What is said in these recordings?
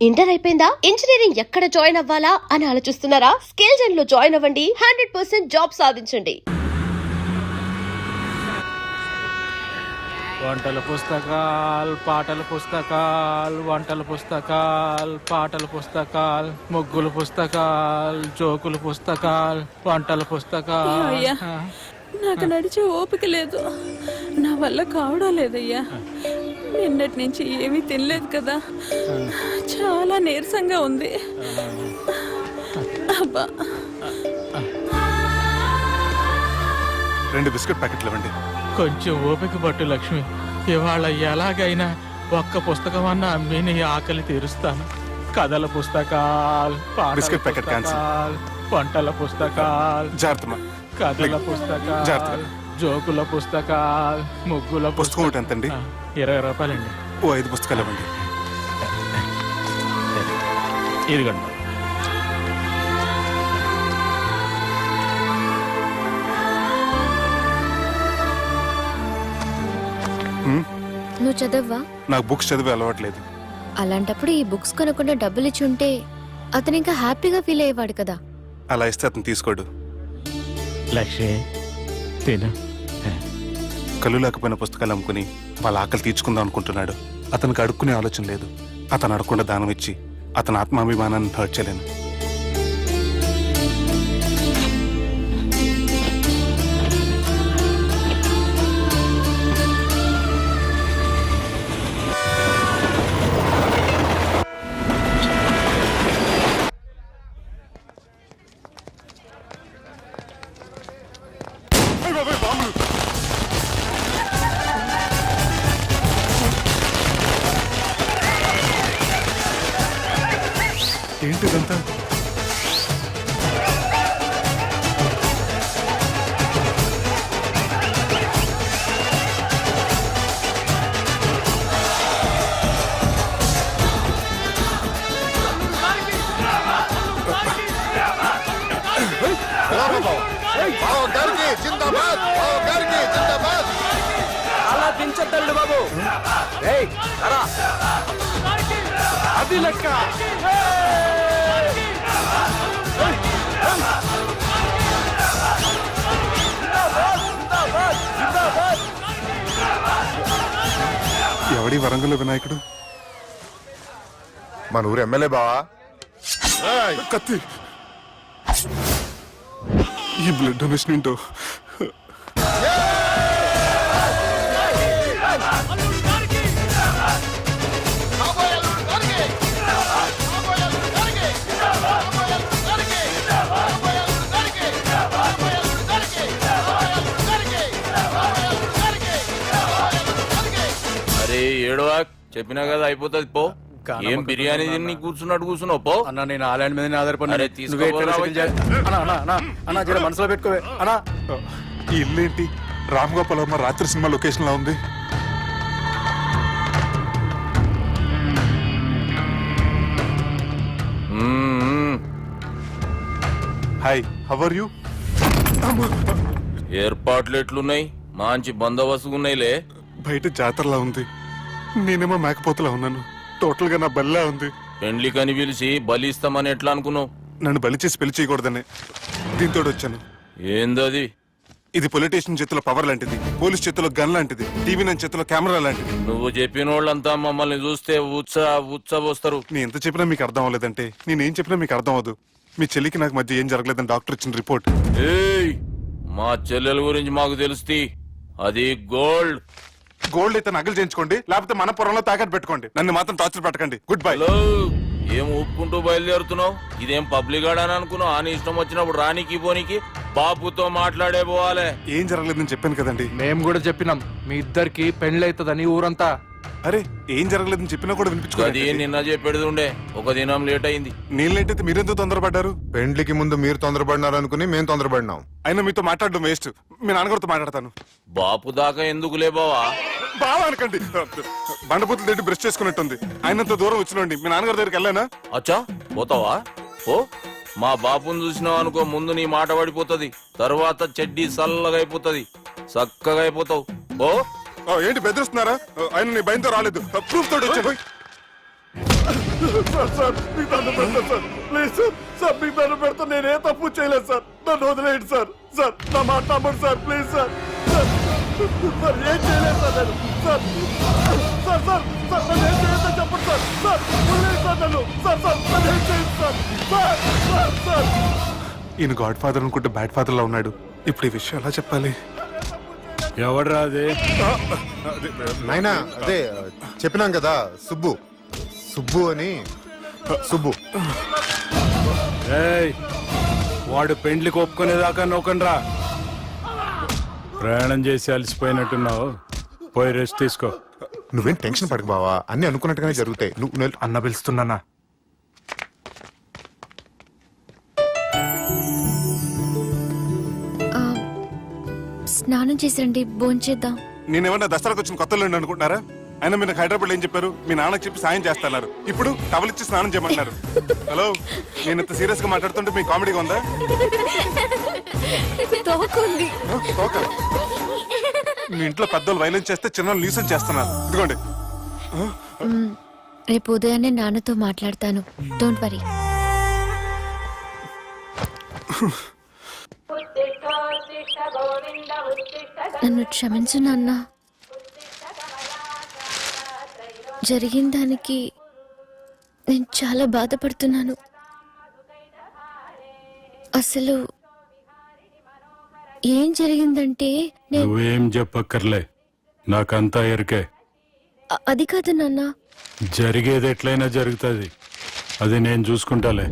Inter అయిపోయిందా? Engineering ఎక్కడ join అవ్వాలా అని ఆలోచిస్తున్నారా? స్కిల్ జెన్ లో జాయిన్ అవ్వండి, 100% జాబ్ సాధించండి. వంటల పుస్తకాలు, పాటల పుస్తకాలు, వంటల పుస్తకాలు, పాటల పుస్తకాలు, ముగ్గుల పుస్తకాలు, జోకుల పుస్తకాలు, వంటల పుస్తకాలు. అయ్యా, నాకు నడిచే ఓపిక లేదు, నా వల్ల కావడం లేదయ్యా. నిన్నటి నుంచి ఏమీ తినలేదు కదా, చాలా నీరసంగా ఉంది. అబ్బా, 2 బిస్కెట్ ప్యాకెట్లు ఇవ్వండి. కొంచెం ఓపిక పట్టు లక్ష్మి. ఇవాళ ఎలాగైనా ఒక్క పుస్తకం అన్నా అమ్మి నీ ఆకలి తీరుస్తాను. కథల పుస్తకాలు, బిస్కెట్ ప్యాకెట్ పుస్తకాలు, వంటల పుస్తకాలు, జాగ్రత్త. కథల పుస్తకాలు, జాగ్రత్త. జోకుల పుస్తకాలు, ముగ్గుల పుస్తకం ఒకటి ఎంతండి? 20 రూపాయలండి. ఓ 5 పుస్తకాలు ఇవ్వండి. ఇదిగండి. నువ్వు చదవ్వా? నాకు బుక్స్ చదివే అలవాట్లేదు. అలాంటప్పుడు ఈ బుక్స్ కొనకుండా డబ్బులు ఇచ్చి ఉంటే అతను ఇంకా హ్యాపీగా ఫీల్ అయ్యేవాడు కదా. అలా ఇస్తే అతను తీసుకోడు. లక్ష్మి తిను. కళ్ళు లేకపోయిన పుస్తకాలు అమ్ముకుని వాళ్ళ ఆకలి తీర్చుకుందాం అనుకుంటున్నాడు. అతనికి అడుక్కునే ఆలోచన లేదు. అతను అడగకుండా దానం ఇచ్చి అతని ఆత్మాభిమానాన్ని హర్ట్ చేయలేను. ఏంటిదంతా? అలా దించొద్దండి బాబు. అది లెక్క. ఎవడి వరంగల్ వినాయకుడు? మన ఊరు ఎమ్మెల్యే బావా. కత్తి. ఈ బ్లడ్ డొనేషన్ ఏంటో. అరే ఏడవా, చెప్పినా కదా అయిపోతుంది పో. ఏం బిర్యానీ తిని కూర్చున్నట్టు కూర్చున్నావు పో. అన్న నేను ఆ ల్యాండ్ మీద ఆధారపడి అరే తీసుకోపోరా. మనసులో పెట్టుకోవే అన్నా. ఈ ఇల్లేంటి రామ్ గోపాల్ వర్మ రాత్రి సినిమా లొకేషన్ లా ఉంది. Hi, how are you? ఏర్పాట్లు ఎట్లున్నాయి? మంచి బందోబస్తు ఉన్నాయిలే. బయట జాతరలా ఉంది, నేనేమో మేకపోతలా ఉన్నాను. టోటల్ గా నా బలిలా ఉంది. పెండ్లి కని పిలిచి బలి ఇస్తామని ఎట్లా అనుకున్నావు? నన్ను బలి చేసి పెళ్లి చేయకూడదని దీంతో వచ్చాను. ఏందది? ఇది పొలిటీషియన్ చేతిలో పవర్ లాంటిది, పోలీస్ చేతిలో గన్ లాంటిది, టీవీ నైన్ చేతిలో కెమెరా లాంటిది. నువ్వు చెప్పిన వాళ్ళంతా మమ్మల్ని చూస్తే ఉత్సవస్తారు. నేను ఎంత చెప్పినా మీకు అర్థం అవ్వలేదంటే నేనేం చెప్పినా మీకు అర్థం అవ్వదు. మీ చెల్లికి నాకు మధ్య ఏం జరగలేదని డాక్టర్ ఇచ్చిన రిపోర్ట్. ఏయ్, మా చెల్లెల గురించి మాకు తెలుస్తుంది. అది గోల్డ్. గోల్డ్ అయితే నగలు చేయించుకోండి, లేకపోతే మన పొరంలో తాకట్టు పెట్టుకోండి. నన్ను మాత్రం టార్చర్ పెట్టకండి. Good bye. హలో, ఏం ఊపుకుంటూ బయలుదేరుతున్నావు? ఇదేం పబ్లిక్ గార్డెన్ అనుకున్నావు? అని ఇష్టం వచ్చినప్పుడు రానికి పోనీకి బాపుతో మాట్లాడే పోవాలి. ఏం జరగలేదని చెప్పాను కదండి. మేము కూడా చెప్పినాం మీ ఇద్దరికి పెండ్లైతుందని ఊరంతా. అరే ఏం జరగలేదని చెప్పినా కూడా అది వినిపించుకోండి. నిన్న చెప్పేది ఉండే, ఒక దినం లేట్ అయింది. నేను లేట్ అయితే మీరెందుకు తొందరపడ్డారు? పెండ్లికి ముందు మీరు తొందరపడినారు అనుకుని మేము తొందరపడినాం. అయినా మీతో మాట్లాడడం వేస్ట్. మీ నాన్నగారితో మాట్లాడతాను. బాపు దాకా ఎందుకులే బావా? బాగా అనకండి. బండపూతులు తిట్టి బ్రష్ చేసుకున్నట్టుంది. ఆయనంత దూరం వచ్చినండి. మీ నాన్నగారి దగ్గరికి వెళ్ళానా? అచ్చా పోతావా? ఓ మా బాపుని చూసినావు అనుకో, ముందు నీ మాట పడిపోతుంది, తర్వాత చెడ్డీ చల్లగా అయిపోతుంది, చక్కగా అయిపోతావు. ఓ ఏంటి బెదిరిస్తున్నారా? ఆయన నీ భయంతో రాలేదు, ప్రూఫ్ తోటి వచ్చాను. సార్ సార్ మీకు దండం పెడతా సార్ ప్లీజ్ సార్ సార్ మీకు దండం పెడతా నేనే తప్పు చేయలేదు సార్ నన్ను వదిలేయండి సార్ సార్ నా మాట నమ్మండి sir please sir sir sir ఏం చేయలేదు సార్ నేను సార్ సార్ సార్ సార్ నన్ను ఏం చేయొద్దని చెప్పండి సార్ సార్ వదిలేయండి సార్ నన్ను సార్ సార్ నన్ను ఏం చేయండి సార్ సార్ సార్ సార్ ఈయన గాడ్ ఫాదర్ అనుకుంటే బ్యాడ్ ఫాదర్ లా ఉన్నాడు. ఇప్పుడు ఈ విషయం ఎలా చెప్పాలి? ఎవడ్రా అది? నాయనా అదే చెప్పినాం కదా, సుబ్బు సుబ్బు అని. సుబ్బు ఏయ్, వాడు పెండ్లికి ఒప్పుకునేదాకా నోకండ్రా. ప్రయాణం చేసి అలసిపోయినట్టున్నావు, పోయి రెస్ట్ తీసుకో. నువ్వేం టెన్షన్ పడకు బావా, అన్ని అనుకున్నట్టుగానే జరుగుతాయి. నువ్వు అన్న పిలుస్తున్నానా? స్నానం చేసిరండి, భోంచేద్దాం. నేనేమన్నా దసరాకు వచ్చిన కొత్తలో అనుకుంటున్నారా? అయినా మీరు నాకు హైదరాబాద్ ఏం చెప్పారు? మీ నాన్నకి చెప్పి సాయం చేస్తున్నారు. ఇప్పుడు టవల్ ఇచ్చి స్నానం చేయమంటున్నారు. హలో, నేను ఇంత సీరియస్ గా మాట్లాడుతుంటే మీకు కామెడీగా ఉందా? తోకుంది. తోక? మీ ఇంట్లో పెద్దోళ్ళు వైలెన్స్ చేస్తే చిన్న న్యూసెన్స్ చేస్తున్నారు. ఇదిగోండి. రేపు ఉదయాన్నే నాన్నతో మాట్లాడతాను, డోంట్ వరీ. నన్ను క్షమించు నాన్న. జరిగిన దానికి నేను చాలా బాధపడుతున్నాను. అసలు ఏం జరిగిందంటే నువ్వేం చెప్పక్కర్లే, నాకంతా ఎరికే. అది కాదు నాన్న. జరిగేది ఎట్లయినా జరుగుతుంది, అది నేను చూసుకుంటాలే.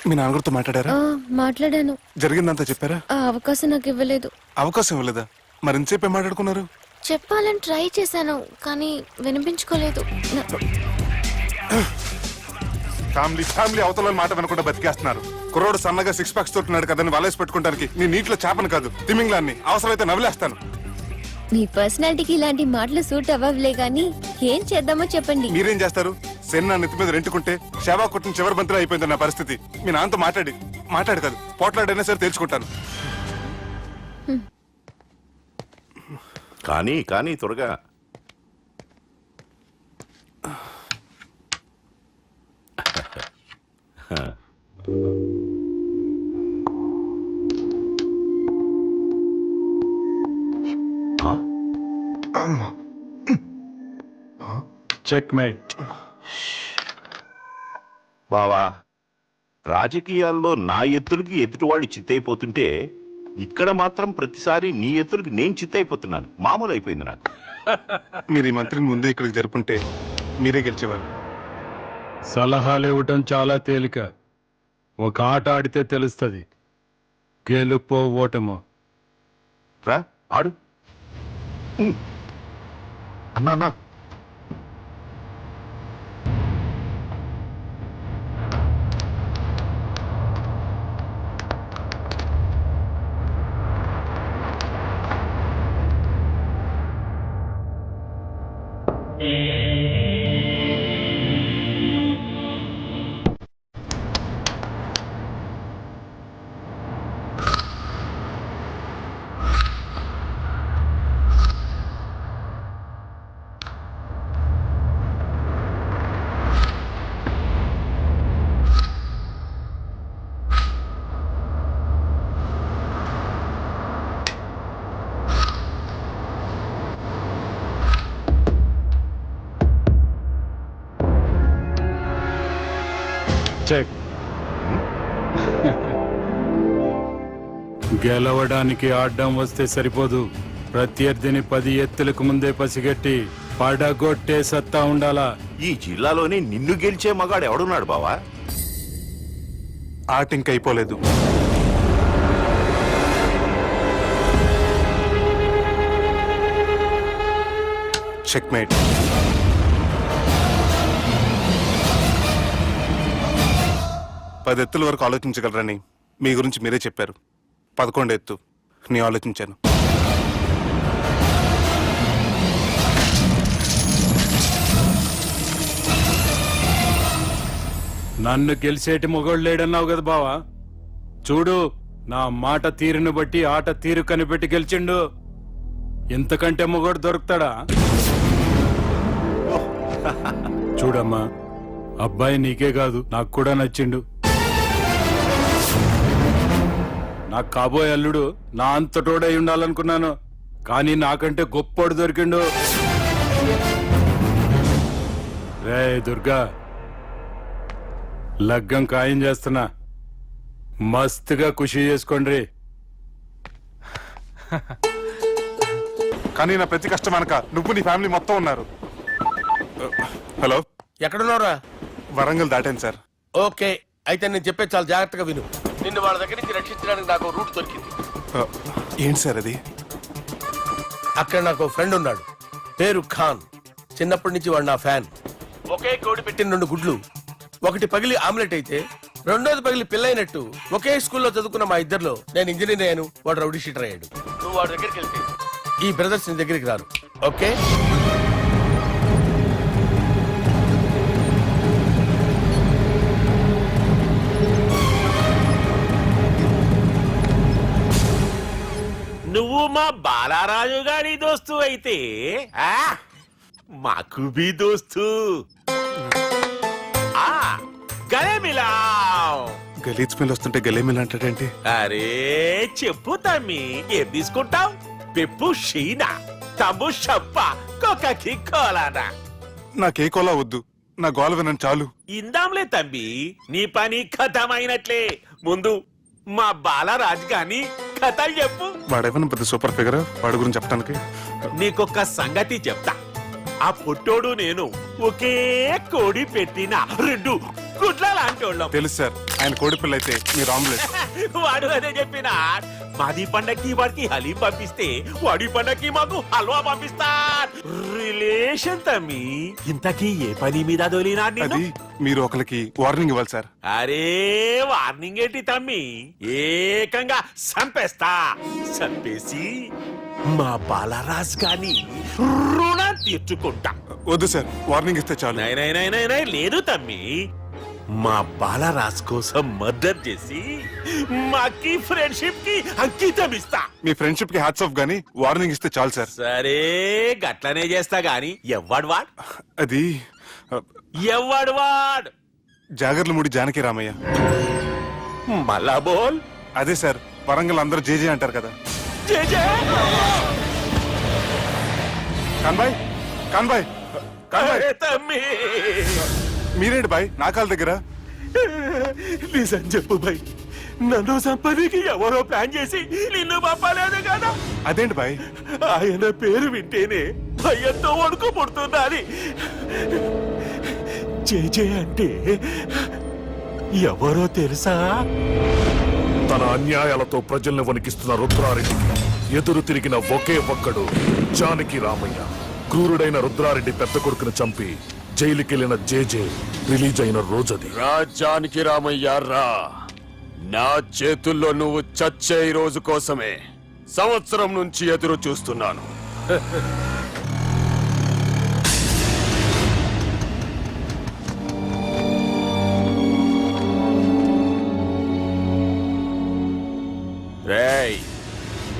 మీ నాన్నగారితో మాట్లాడారా? మాట్లాడాను. జరిగిందంతా చెప్పారా? ఆ అవకాశం నాకు ఇవ్వలేదు. అవకాశం ఇవ్వలేదా? మరి ఎంతసేపు ఏం మాట్లాడుకున్నారు? చెప్పాలని ట్రై చేశాను, కానీ వినిపించుకోలేదు. ఫ్యామిలీ ఫ్యామిలీ అవతల మాట వినకుండా బతికేస్తున్నారు. కుర్రోడు సన్నగా 6 ప్యాక్స్ తోటున్నాడు కదని వలేసి పెట్టుకోవడానికి నీ నీటిలో చేపను కాదు తిమింగ్లాన్ని అవసరమైతే నవ్వులేస్తాను. మీ పర్సనాలిటీకి ఇలాంటి మాటలు సూట్ అవ్వలే గానీ ఏం చేద్దామో చెప్పండి. మీరేం చేస్తారు? సెన్న నెత్తి మీద రెంటుకుంటే సేవా కొట్టిన చివరి బంతిలో అయిపోయింది నా పరిస్థితి. మీ నాన్నతో మాట్లాడి కాదు పోట్లాడైనా సరే తెలుసుకుంటాను. కానీ కానీ త్వరగా చెక్మేట్. బావా, రాజకీయాల్లో నా ఎత్తులకి ఎదుటివాళ్ళు చిత్తైపోతుంటే ఇక్కడ మాత్రం ప్రతిసారి నీ ఎత్తులకి నేను చిత్తైపోతున్నాను. మామూలు అయిపోయింది నాకు. మీరు ఈ మంత్రిని ముందే ఇక్కడికి జరుపుంటే మీరే గెలిచేవారు. సలహాలు ఇవ్వటం చాలా తేలిక, ఒక ఆట ఆడితే తెలుస్తుంది గెలుపో ఓటమో. రా ఆడు. అన్నా అన్నా, చెక్. గెలవడానికి ఆడడం వస్తే సరిపోదు, ప్రత్యర్థిని 10 ఎత్తులకు ముందే పసిగట్టి పడగొట్టే సత్తా ఉండాలా. ఈ జిల్లాలోనే నిన్ను గెలిచే మగాడు ఎవడున్నాడు బావా? ఆట ఇంకా అయిపోలేదు. చెక్మేట్. పది ఎత్తుల వరకు ఆలోచించగలరని మీ గురించి మీరే చెప్పారు. 11 ఎత్తు నేను ఆలోచించాను. నన్ను గెలిచేటి మొగోడు లేడన్నావు కదా బావా, చూడు, నా మాట తీరును బట్టి ఆట తీరు కనిపెట్టి గెలిచిండు. ఇంతకంటే మొగోడు దొరుకుతాడా? చూడమ్మా, అబ్బాయి నీకే కాదు నాకు కూడా నచ్చిండు. నాకు కాబోయే అల్లుడు నా అంతటోడై ఉండాలనుకున్నాను, కానీ నాకంటే గొప్పోడు దొరికిండు. రే దుర్గా, లగ్గం ఖాయం చేస్తున్నా, మస్తుగా ఖుషి చేసుకోండి. కానీ నా ప్రతి కష్టం వెనక నువ్వు నీ ఫ్యామిలీ మొత్తం ఉన్నారు. హలో, ఎక్కడున్నారా? వరంగల్ దాటాను సార్. ఓకే, అయితే నేను చెప్పే చాలా జాగ్రత్తగా విను. నిన్ను వాళ్ళ దగ్గర నుంచి రక్షించడానికి నాకు రూట్ దొరికింది. ఏంటి సార్ అది? అక్కడ నాకు ఫ్రెండ్ ఉన్నాడు, పేరు ఖాన్. చిన్నప్పటి నుంచి వాడు నా ఫ్యాన్. ఒకే కోడి పెట్టిన 2 గుడ్లు, ఒకటి పగిలి ఆమ్లెట్ అయితే రెండోది పగిలి పిల్లైనట్టు ఒకే స్కూల్లో చదువుకున్న మా ఇద్దరిలో నేను ఇంజనీర్ అయ్యాను, వాడు రౌడీ షీటర్ అయ్యాడు. నువ్వు వాడి దగ్గరికి వెళ్తే ఈ బ్రదర్స్ నీ దగ్గరికి రారు. ఓకే? నువ్వు మా బాలారాజు గారి దోస్తు అయితే మాకు బి దోస్తు. గలే మిలావ్. గలీజ్ స్మెల్ వస్తుంటే గలేమిల్ అంటాడేంటి? అరే చెప్పు తమ్మి, ఏం తీసుకుంటావు? పెప్పు షీనా, తమ్ము షప్ప, కొకకి కోలానా? నాకే కోలా వద్దు, నా గోల వినండి చాలు. ఇందాంలే తమ్మి, నీ పని ఖతమైనట్లే. ముందు మా బాలరాజు గాని కథలు చెప్పు. వాడేమన్నా పెద్ద సూపర్ ఫిగర్, వాడి గురించి చెప్పడానికి. నీకొక్క సంగతి చెప్తా. ఆ పుట్టోడు నేను ఒకే కోడి పెట్టిన 2 గుడ్ల లాంటోళ్ళం. తెలుసు సార్, ఆయన కోడి పిల్ల అయితే మీరు ఆమ్లెట్. వాడు అదే చెప్పిన. మాది పండక్కి వాడికి హలీం పంపిస్తే వాడి పండక్కి మాకు హల్వా పంపిస్తా. రిలేషన్ తమ్మి. ఇంతకీ ఏ పని మీద దొలినా? అది మీరు ఒకరికి వార్నింగ్ ఇవ్వాలి సార్. అరే వార్నింగ్ ఏంటి తమ్మి, ఏకంగా సంపేస్తా. సంపేసి మా బాలరాజ్ గాని రుణం తీర్చుకుంటా. వద్దు సార్, వార్నింగ్ ఇస్తే చాలు. నై లేదు తమ్మి, మా బాలరాజ్ కోసం మర్డర్ చేసి మాకి ఫ్రెండ్షిప్ కి అంకితం ఇస్తా. మీ ఫ్రెండ్షిప్ కి హ్యాట్స్ ఆఫ్ గానీ వార్నింగ్ ఇస్తే చాలు సార్. సరే గట్లనే చేస్తా గాని ఎవ్వడు వాడ్? అది ఎవ్వడు వాడ్? జాగర్లమూడి జానకి రామయ్య. మళ్ళా బోల్. అదే సార్, వరంగల్ అందరూ జేజే అంటారు కదా. జే జే. కాన్బాయ్, కాన్బాయ్, కాన్బాయ్. అరే తమ్మి, మీరేంటి బాయ్ నా కాళ్ళ దగ్గర? నిజం చెప్పు భయ్, నన్ను సంపదికి ఎవరో ప్లాన్ చేసి నిన్ను పంపలేదు కదా? అదేంటి బాయ్? ఆయన పేరు వింటేనే భయంతో వణుకు పుడుతున్నది. జేజే అంటే ఎవరో తెలుసా? తన అన్యాయాలతో ప్రజల్ని వణికిస్తున్న రుద్రారెడ్డికి ఎదురు తిరిగిన ఒకే ఒక్కడు జానకి రామయ్య. క్రూరుడైన రుద్రారెడ్డి పెద్ద కొడుకును చంపి జైలుకెళ్లిన జేజే రిలీజ్ అయిన రోజది. రాజానికి రామయ్య రా, నా చేతుల్లో నువ్వు చచ్చే ఈ రోజు కోసమే సంవత్సరం నుంచి ఎదురు చూస్తున్నాను. రేయ్,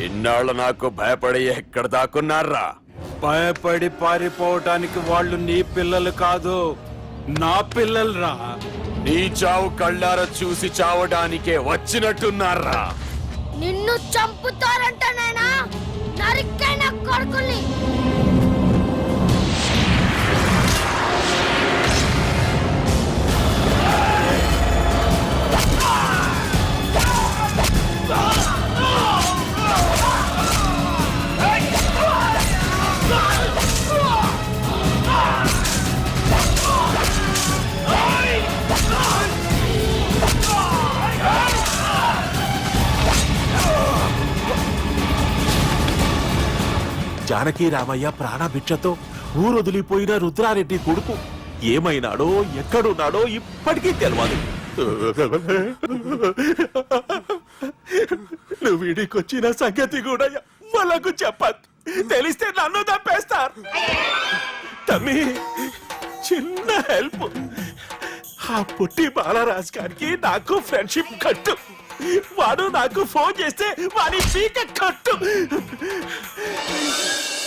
ఇన్నాళ్ళు నాకు భయపడి ఎక్కడ దాక్కున్నారా? భయపడి పారిపోవటానికి వాళ్ళు నీ పిల్లలు కాదు, నా పిల్లలు రా. నీ చావు కళ్ళారా చూసి చావడానికే వచ్చినట్టున్నారా? నిన్ను చంపుతారంట నేనా నరికైన కొడుకుల్ని. జానకి రామయ్య ప్రాణభిక్షతో ఊరొదిలిపోయిన రుద్రారెడ్డి కొడుకు ఏమైనాడో ఎక్కడున్నాడో ఇప్పటికీ తెలియదు. నువ్వు వీడికొచ్చిన సంగతి కూడా వాళ్ళకు చెప్పద్దు, తెలిస్తే నన్ను తప్పేస్తారు. తమ్మి, చిన్న హెల్ప్. ఆ పుట్టి బాలరాజ్ గారికి నాకు ఫ్రెండ్షిప్ కట్టు. వాడు నాకు ఫోన్ చేస్తే వాడి పీక కట్టు